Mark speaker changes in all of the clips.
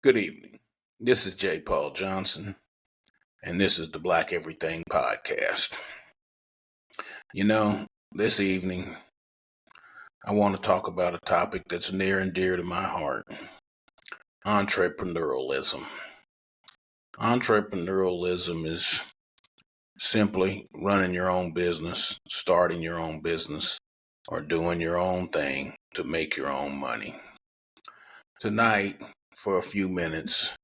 Speaker 1: Good evening. This is J. Paul Johnson, and this is the Black Everything Podcast. This evening, I want to talk about a topic that's near and dear to my heart: entrepreneurialism. Entrepreneurialism is simply running your own business, starting your own business, or doing your own thing to make your own money. Tonight, for a few minutes,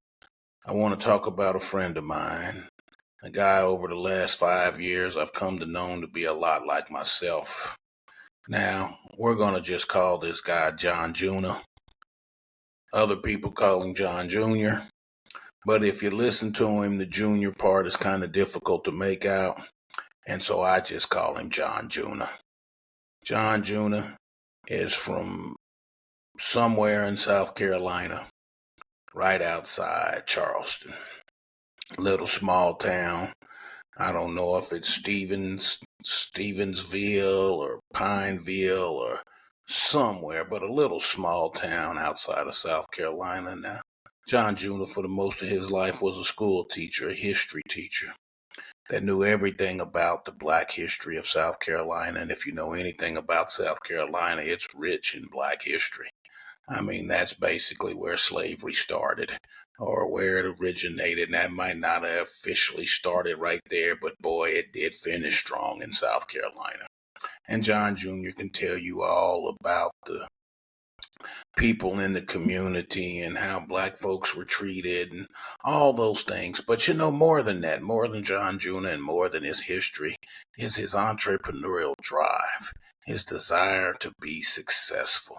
Speaker 1: I want to talk about a friend of mine. A guy over the last 5 years I've come to know to be a lot like myself. Now, we're going to just call this guy John Juna. Other people call him John Jr. But if you listen to him, the junior part is kind of difficult to make out. And so I just call him John Juna. John Juna is from somewhere in South Carolina, right outside Charleston. Little small town. I don't know if it's Stevensville or Pineville or somewhere, but a little small town outside of South Carolina. Now, John Juna, for the most of his life, was a school teacher, a history teacher that knew everything about the black history of South Carolina. And if you know anything about South Carolina, it's rich in black history. I mean, that's basically where slavery started or where it originated. And that might not have officially started right there, but boy, it did finish strong in South Carolina. And John Jr. can tell you all about the people in the community and how black folks were treated and all those things. But more than that, more than John Juna and more than his history is his entrepreneurial drive, his desire to be successful.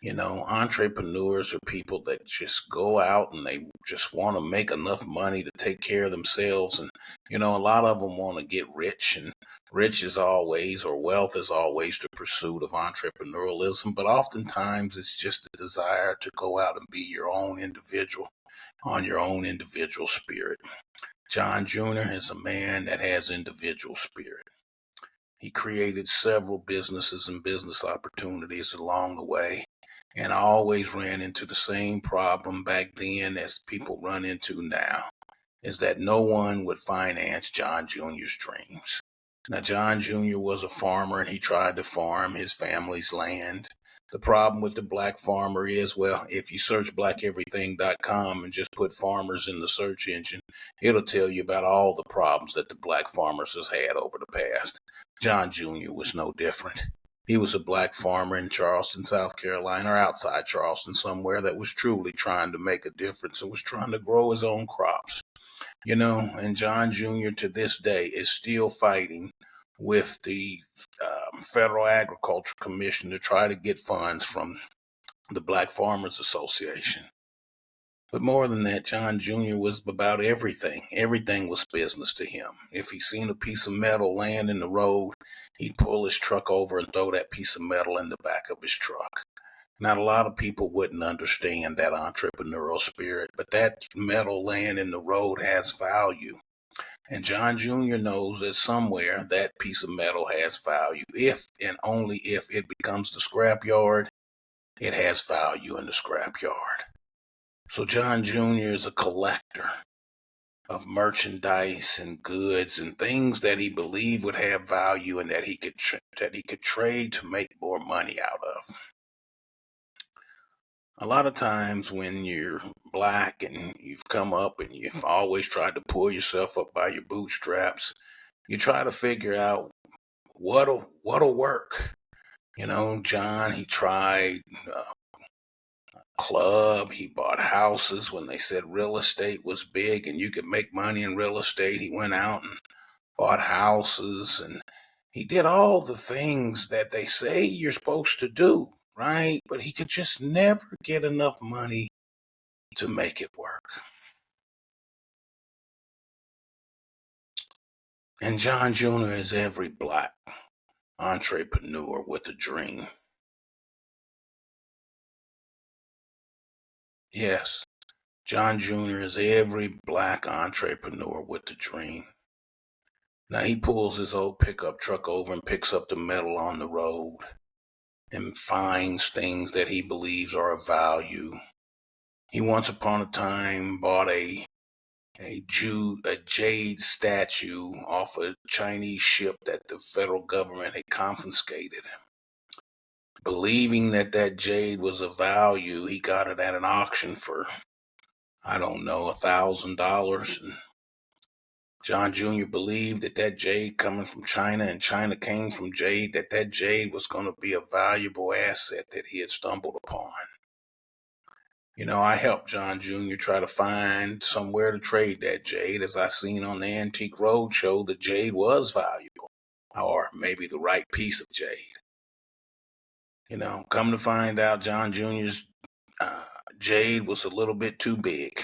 Speaker 1: Entrepreneurs are people that just go out and they just want to make enough money to take care of themselves. And, a lot of them want to get rich, and rich is always, or wealth is always, the pursuit of entrepreneurialism. But oftentimes it's just the desire to go out and be your own individual on your own individual spirit. John Jr. is a man that has individual spirit. He created several businesses and business opportunities along the way. And I always ran into the same problem back then as people run into now, is that no one would finance John Jr.'s dreams. Now, John Jr. was a farmer and he tried to farm his family's land. The problem with the black farmer is, well, if you search blackeverything.com and just put farmers in the search engine, it'll tell you about all the problems that the black farmers has had over the past. John Jr. was no different. He was a black farmer in Charleston, South Carolina, or outside Charleston somewhere, that was truly trying to make a difference and was trying to grow his own crops. And John Jr. to this day is still fighting with the Federal Agriculture Commission to try to get funds from the Black Farmers Association. But more than that, John Jr. was about everything. Everything was business to him. If he seen a piece of metal laying in the road, he'd pull his truck over and throw that piece of metal in the back of his truck. Not a lot of people wouldn't understand that entrepreneurial spirit, but that metal laying in the road has value. And John Jr. knows that somewhere that piece of metal has value. If and only if it becomes the scrapyard, it has value in the scrapyard. So John Jr. is a collector of merchandise and goods and things that he believed would have value and that he could trade to make more money out of. A lot of times when you're black and you've come up and you've always tried to pull yourself up by your bootstraps, you try to figure out what'll work. John, he tried club. He bought houses when they said real estate was big and you could make money in real estate. He went out and bought houses and he did all the things that they say you're supposed to do, right? But he could just never get enough money to make it work. And John Jr. is every black entrepreneur with a dream. Yes, John Jr. is every black entrepreneur with a dream. Now he pulls his old pickup truck over and picks up the metal on the road and finds things that he believes are of value. He once upon a time bought a jade statue off a Chinese ship that the federal government had confiscated. Believing that that jade was of value, he got it at an auction for, I don't know, $1,000. And John Jr. believed that that jade coming from China and China came from jade, that jade was going to be a valuable asset that he had stumbled upon. You know, I helped John Jr. try to find somewhere to trade that jade. As I seen on the Antique Roadshow, the jade was valuable, or maybe the right piece of jade. You know, come to find out, John Jr.'s jade was a little bit too big.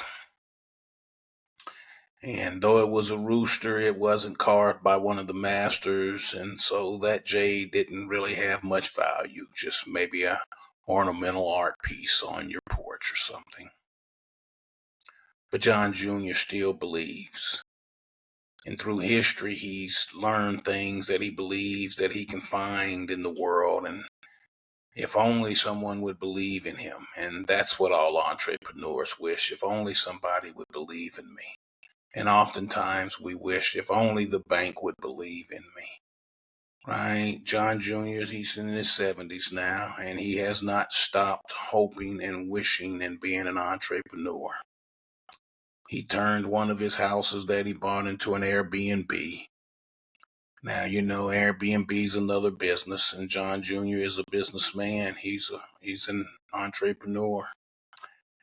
Speaker 1: And though it was a rooster, it wasn't carved by one of the masters, and so that jade didn't really have much value, just maybe a ornamental art piece on your porch or something. But John Jr. still believes. And through history, he's learned things that he believes that he can find in the world. And if only someone would believe in him. And that's what all entrepreneurs wish. If only somebody would believe in me. And oftentimes we wish if only the bank would believe in me. Right? John Jr., he's in his 70s now, and he has not stopped hoping and wishing and being an entrepreneur. He turned one of his houses that he bought into an Airbnb. Now, you know, Airbnb is another business, and John Jr. is a businessman. He's an entrepreneur.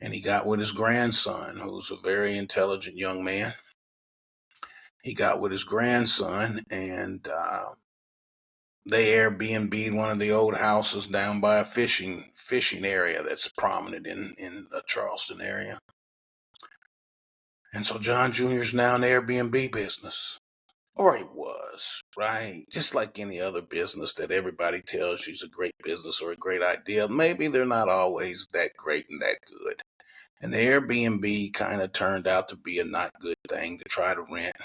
Speaker 1: And he got with his grandson, who's a very intelligent young man. He got with his grandson, and they Airbnb'd one of the old houses down by a fishing area that's prominent in the Charleston area. And so John Jr. is now in the Airbnb business. Or he was, right? Just like any other business that everybody tells you is a great business or a great idea. Maybe they're not always that great and that good. And the Airbnb kind of turned out to be a not good thing to try to rent.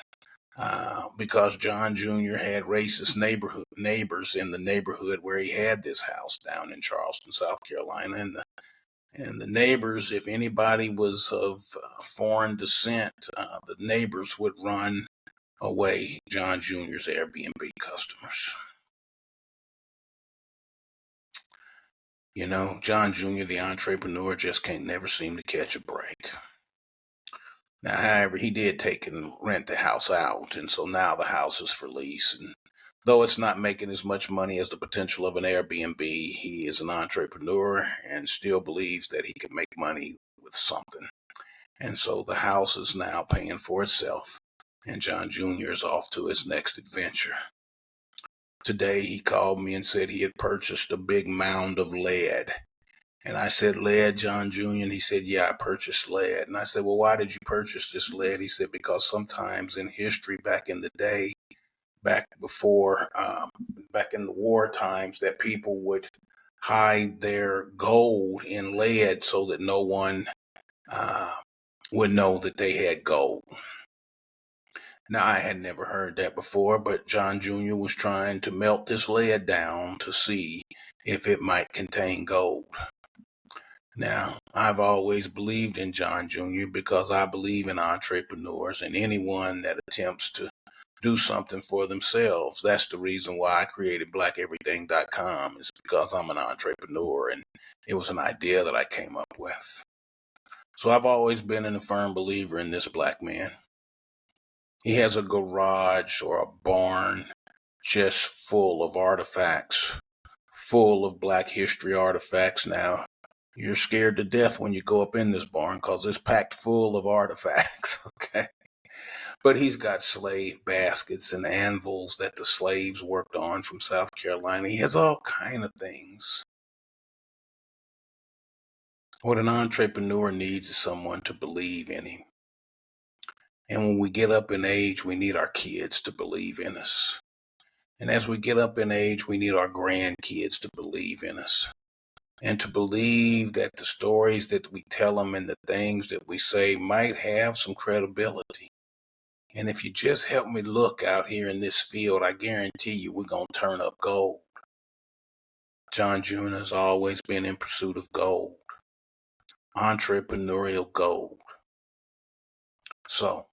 Speaker 1: Because John Jr. had racist neighbors in the neighborhood where he had this house down in Charleston, South Carolina. And the neighbors, if anybody was of foreign descent, the neighbors would run away John Jr.'s Airbnb customers. You know, John Jr., the entrepreneur, just can't never seem to catch a break. Now, however, he did take and rent the house out, and so now the house is for lease. And though it's not making as much money as the potential of an Airbnb, he is an entrepreneur and still believes that he can make money with something. And so the house is now paying for itself, and John Jr. is off to his next adventure. Today he called me and said he had purchased a big mound of lead. And I said, lead, John Jr.? And he said, yeah, I purchased lead. And I said, well, why did you purchase this lead? He said, because sometimes in history back in the day, back in the war times, that people would hide their gold in lead so that no one would know that they had gold. Now, I had never heard that before, but John Jr. was trying to melt this lead down to see if it might contain gold. Now, I've always believed in John Jr. because I believe in entrepreneurs and anyone that attempts to do something for themselves. That's the reason why I created blackeverything.com, is because I'm an entrepreneur and it was an idea that I came up with. So I've always been a firm believer in this black man. He has a garage or a barn just full of artifacts, full of black history artifacts. Now, you're scared to death when you go up in this barn because it's packed full of artifacts, okay? But he's got slave baskets and anvils that the slaves worked on from South Carolina. He has all kind of things. What an entrepreneur needs is someone to believe in him. And when we get up in age, we need our kids to believe in us. And as we get up in age, we need our grandkids to believe in us. And to believe that the stories that we tell them and the things that we say might have some credibility. And if you just help me look out here in this field, I guarantee you we're going to turn up gold. John Jr. has always been in pursuit of gold. entrepreneurial gold. So,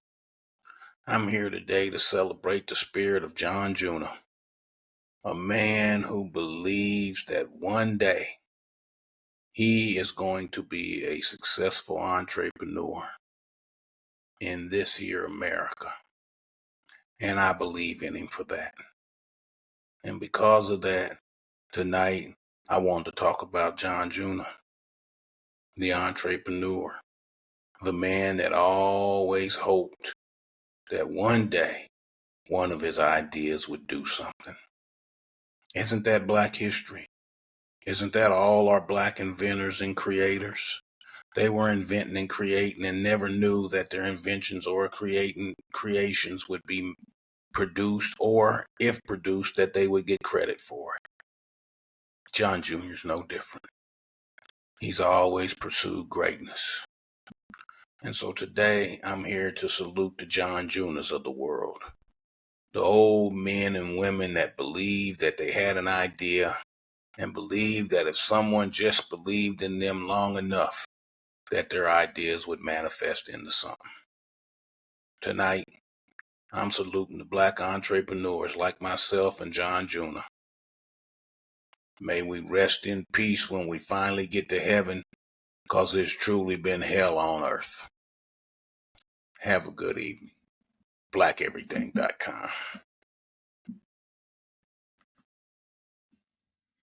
Speaker 1: I'm here today to celebrate the spirit of John Juna, a man who believes that one day he is going to be a successful entrepreneur in this here America. And I believe in him for that. And because of that, tonight I want to talk about John Juna, the entrepreneur, the man that always hoped that one day one of his ideas would do something. Isn't that Black history? Isn't that all our Black inventors and creators? They were inventing and creating and never knew that their inventions or creations would be produced, or if produced, that they would get credit for it. John Jr.'s no different. He's always pursued greatness. And so today I'm here to salute the John Junas of the world. The old men and women that believed that they had an idea and believed that if someone just believed in them long enough, that their ideas would manifest into something. Tonight, I'm saluting the Black entrepreneurs like myself and John Juna. May we rest in peace when we finally get to heaven, because it's truly been hell on earth. Have a good evening. BlackEverything.com.